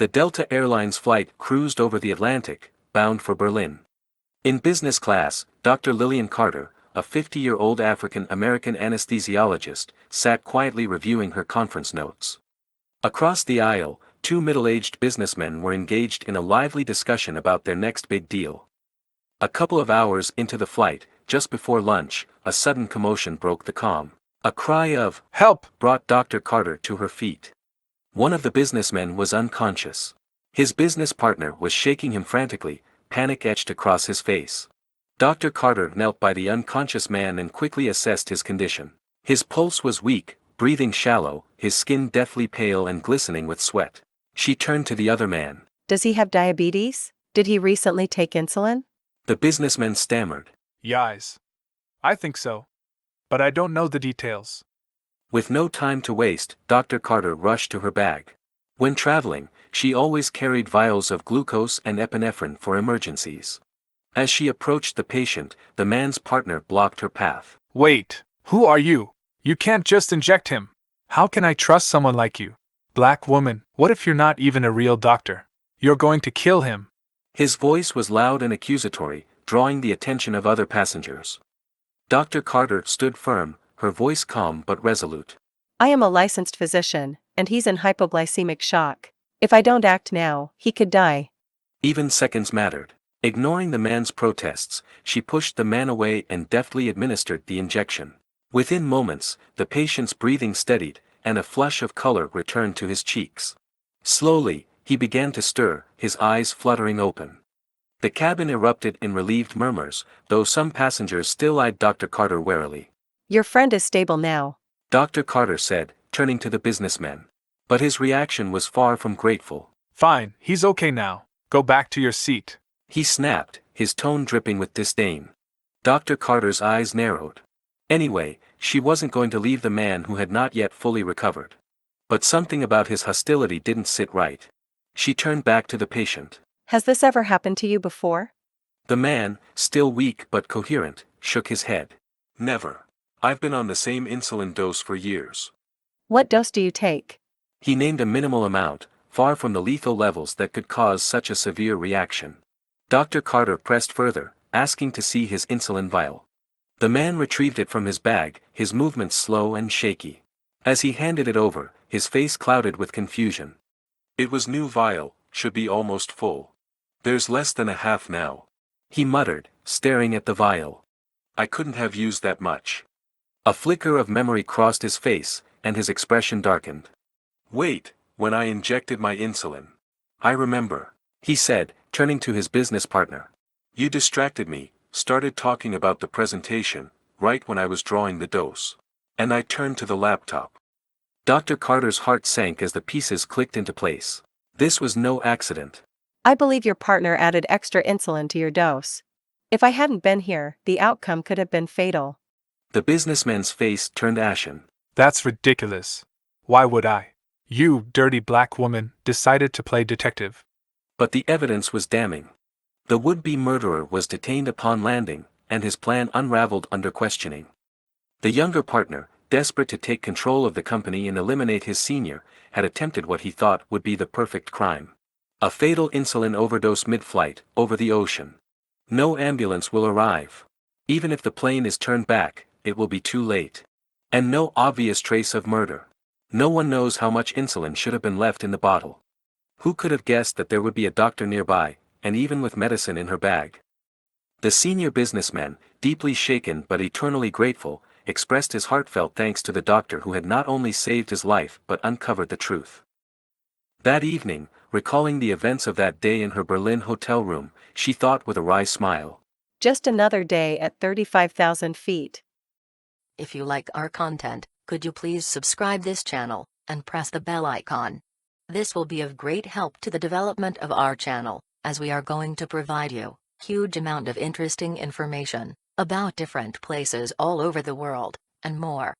The Delta Airlines flight cruised over the Atlantic, bound for Berlin. In business class, Dr. Lillian Carter, a 50-year-old African-American anesthesiologist, sat quietly reviewing her conference notes. Across the aisle, two middle-aged businessmen were engaged in a lively discussion about their next big deal. A couple of hours into the flight, just before lunch, a sudden commotion broke the calm. A cry of "Help!" brought Dr. Carter to her feet. One of the businessmen was unconscious. His business partner was shaking him frantically, panic etched across his face. Dr. Carter knelt by the unconscious man and quickly assessed his condition. His pulse was weak, breathing shallow, his skin deathly pale and glistening with sweat. She turned to the other man. Does he have diabetes? Did he recently take insulin? The businessman stammered. Yes. I think so. But I don't know the details. With no time to waste, Dr. Carter rushed to her bag. When traveling, she always carried vials of glucose and epinephrine for emergencies. As she approached the patient, the man's partner blocked her path. Wait, who are you? You can't just inject him. How can I trust someone like you? Black woman, what if you're not even a real doctor? You're going to kill him. His voice was loud and accusatory, drawing the attention of other passengers. Dr. Carter stood firm, her voice calm but resolute. I am a licensed physician, and he's in hypoglycemic shock. If I don't act now, he could die. Even seconds mattered. Ignoring the man's protests, she pushed the man away and deftly administered the injection. Within moments, the patient's breathing steadied, and a flush of color returned to his cheeks. Slowly, he began to stir, his eyes fluttering open. The cabin erupted in relieved murmurs, though some passengers still eyed Dr. Carter warily. Your friend is stable now. Dr. Carter said, turning to the businessman. But his reaction was far from grateful. Fine, he's okay now. Go back to your seat. He snapped, his tone dripping with disdain. Dr. Carter's eyes narrowed. Anyway, she wasn't going to leave the man who had not yet fully recovered. But something about his hostility didn't sit right. She turned back to the patient. Has this ever happened to you before? The man, still weak but coherent, shook his head. Never. I've been on the same insulin dose for years. What dose do you take? He named a minimal amount, far from the lethal levels that could cause such a severe reaction. Dr. Carter pressed further, asking to see his insulin vial. The man retrieved it from his bag, his movements slow and shaky. As he handed it over, his face clouded with confusion. It was new vial, should be almost full. There's less than a half now. He muttered, staring at the vial. I couldn't have used that much. A flicker of memory crossed his face, and his expression darkened. Wait, when I injected my insulin. I remember, he said, turning to his business partner. You distracted me, started talking about the presentation, right when I was drawing the dose. And I turned to the laptop. Dr. Carter's heart sank as the pieces clicked into place. This was no accident. I believe your partner added extra insulin to your dose. If I hadn't been here, the outcome could have been fatal. The businessman's face turned ashen. That's ridiculous. Why would I? You, dirty black woman, decided to play detective. But the evidence was damning. The would-be murderer was detained upon landing, and his plan unraveled under questioning. The younger partner, desperate to take control of the company and eliminate his senior, had attempted what he thought would be the perfect crime. A fatal insulin overdose mid-flight, over the ocean. No ambulance will arrive. Even if the plane is turned back, it will be too late. And no obvious trace of murder. No one knows how much insulin should have been left in the bottle. Who could have guessed that there would be a doctor nearby, and even with medicine in her bag? The senior businessman, deeply shaken but eternally grateful, expressed his heartfelt thanks to the doctor who had not only saved his life but uncovered the truth. That evening, recalling the events of that day in her Berlin hotel room, she thought with a wry smile. Just another day at 35,000 feet. If you like our content, could you please subscribe this channel, and press the bell icon? This will be of great help to the development of our channel, as we are going to provide you huge amount of interesting information about different places all over the world, and more.